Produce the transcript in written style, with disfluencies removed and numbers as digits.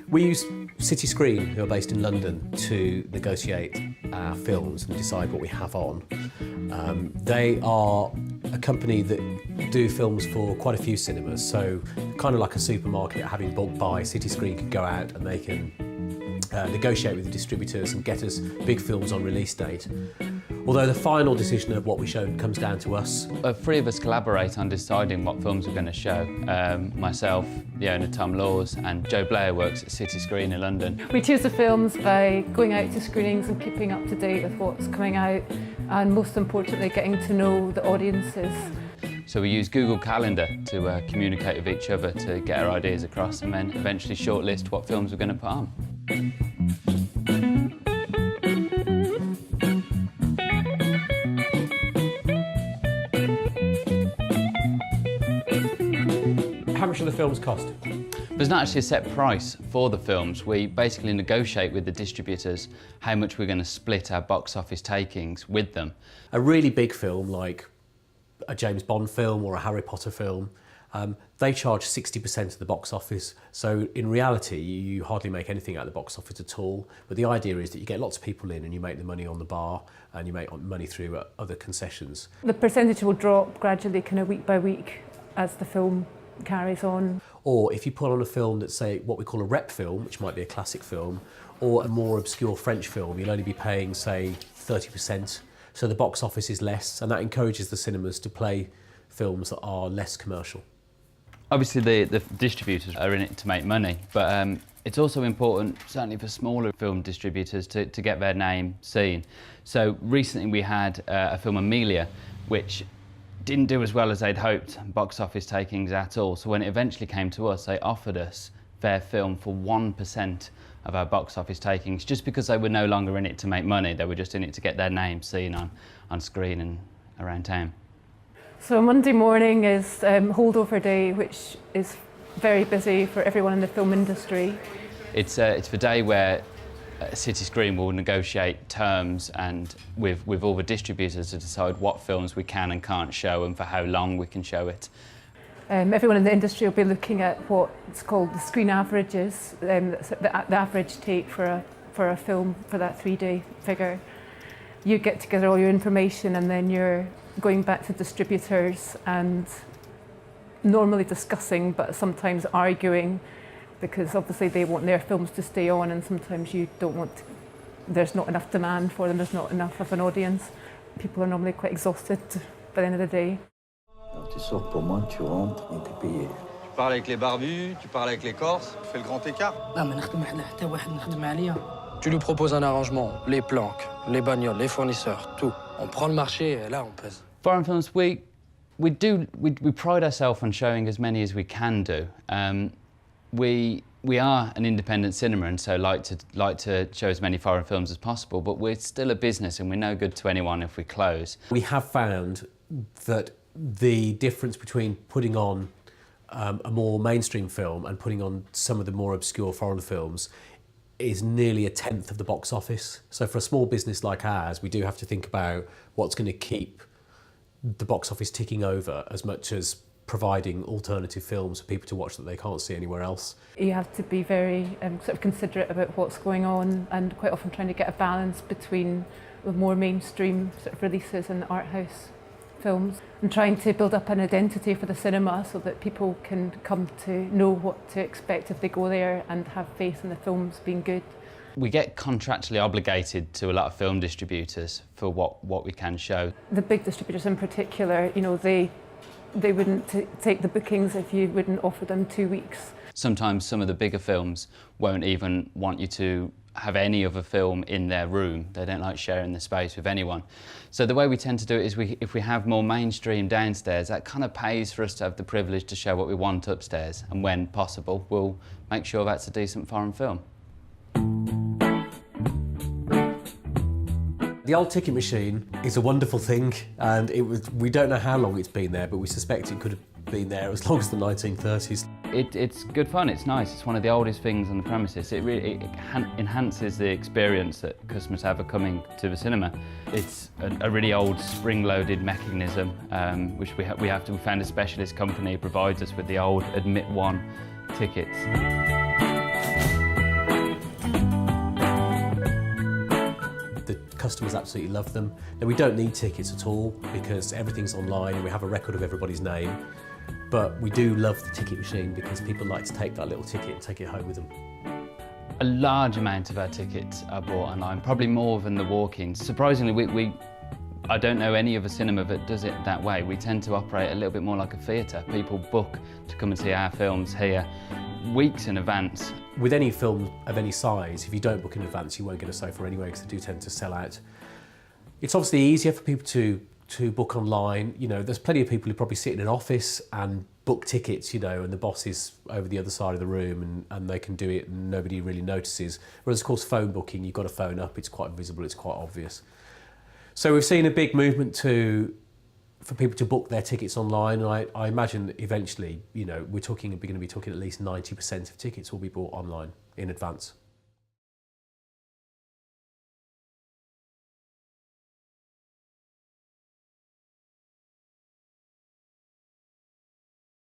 We use City Screen, who are based in London, to negotiate our films and decide what we have on. They are a company that do films for quite a few cinemas, so kind of like a supermarket having bulk buy. City Screen can go out and they can negotiate with the distributors and get us big films on release date. Although the final decision of what we show comes down to us. Three of us collaborate on deciding what films we're going to show. Myself, the owner Tom Laws, and Joe Blair works at City Screen in London. We choose the films by going out to screenings and keeping up to date with what's coming out, and most importantly getting to know the audiences. So we use Google Calendar to communicate with each other to get our ideas across and then eventually shortlist what films we're going to put on. How much do the films cost? There's not actually a set price for the films. We basically negotiate with the distributors how much we're going to split our box office takings with them. A really big film like a James Bond film or a Harry Potter film, they charge 60% of the box office. So in reality, you hardly make anything out of the box office at all. But the idea is that you get lots of people in and you make the money on the bar and you make money through other concessions. The percentage will drop gradually, kind of week by week, as the film carries on. Or if you put on a film that's, say, what we call a rep film, which might be a classic film, or a more obscure French film, you'll only be paying, say, 30%. So the box office is less, and that encourages the cinemas to play films that are less commercial. Obviously the distributors are in it to make money, but it's also important, certainly for smaller film distributors, to get their name seen. So recently we had a film, Amelia, which didn't do as well as they'd hoped, box office takings at all. So when it eventually came to us, they offered us their film for 1% of our box office takings, just because they were no longer in it to make money. They were just in it to get their name seen on screen and around town. So Monday morning is holdover day, which is very busy for everyone in the film industry. It's the day where City Screen will negotiate terms and with all the distributors to decide what films we can and can't show and for how long we can show it. Everyone in the industry will be looking at what's called the screen averages, the average take for a film for that 3-day figure. You get together all your information and then you're going back to distributors and normally discussing, but sometimes arguing, because obviously they want their films to stay on and sometimes you don't want to, there's not enough demand for them, there's not enough of an audience. People are normally quite exhausted by the end of the day. Tu sors pour moi, tu rentres et t'es payé. Tu parles avec les barbus, tu parles avec les corses, tu fais le grand écart. لا ما نخدم على حتى واحد نخدم عليا. Tu lui proposes un arrangement, les planques, les bagnoles, les fournisseurs, tout. On prend le marché et là on pèse. Foreign films, we pride ourselves on showing as many as we can do. We are an independent cinema and so like to show as many foreign films as possible, but we're still a business and we're no good to anyone if we close. We have found that the difference between putting on a more mainstream film and putting on some of the more obscure foreign films is nearly 1/10 of the box office. So for a small business like ours, we do have to think about what's going to keep the box office ticking over as much as providing alternative films for people to watch that they can't see anywhere else. You have to be very sort of considerate about what's going on and quite often trying to get a balance between the more mainstream sort of releases and the art house films, and trying to build up an identity for the cinema so that people can come to know what to expect if they go there and have faith in the films being good. We get contractually obligated to a lot of film distributors for what we can show. The big distributors in particular, you know, they wouldn't take the bookings if you wouldn't offer them 2 weeks. Sometimes some of the bigger films won't even want you to have any other film in their room. They don't like sharing the space with anyone. So the way we tend to do it is if we have more mainstream downstairs, that kind of pays for us to have the privilege to show what we want upstairs, and when possible, we'll make sure that's a decent foreign film. The old ticket machine is a wonderful thing, and we don't know how long it's been there, but we suspect it could have been there as long as the 1930s. It's good fun, it's nice, it's one of the oldest things on the premises. It really enhances the experience that customers have of coming to the cinema. It's a really old spring-loaded mechanism, which we found a specialist company who provides us with the old Admit One tickets. customers absolutely love them. Now, we don't need tickets at all because everything's online and we have a record of everybody's name. But we do love the ticket machine because people like to take that little ticket and take it home with them. A large amount of our tickets are bought online, probably more than the walk-ins. Surprisingly, I don't know any other cinema that does it that way. We tend to operate a little bit more like a theatre. People book to come and see our films here weeks in advance. With any film of any size, if you don't book in advance, you won't get a sofa anyway because they do tend to sell out. It's obviously easier for people to book online. You know, there's plenty of people who probably sit in an office and book tickets, you know, and the boss is over the other side of the room and they can do it and nobody really notices. Whereas, of course, phone booking, you've got to phone up, it's quite visible, it's quite obvious. So we've seen a big movement for people to book their tickets online, and I imagine eventually, you know, we're going to be talking at least 90% of tickets will be bought online in advance.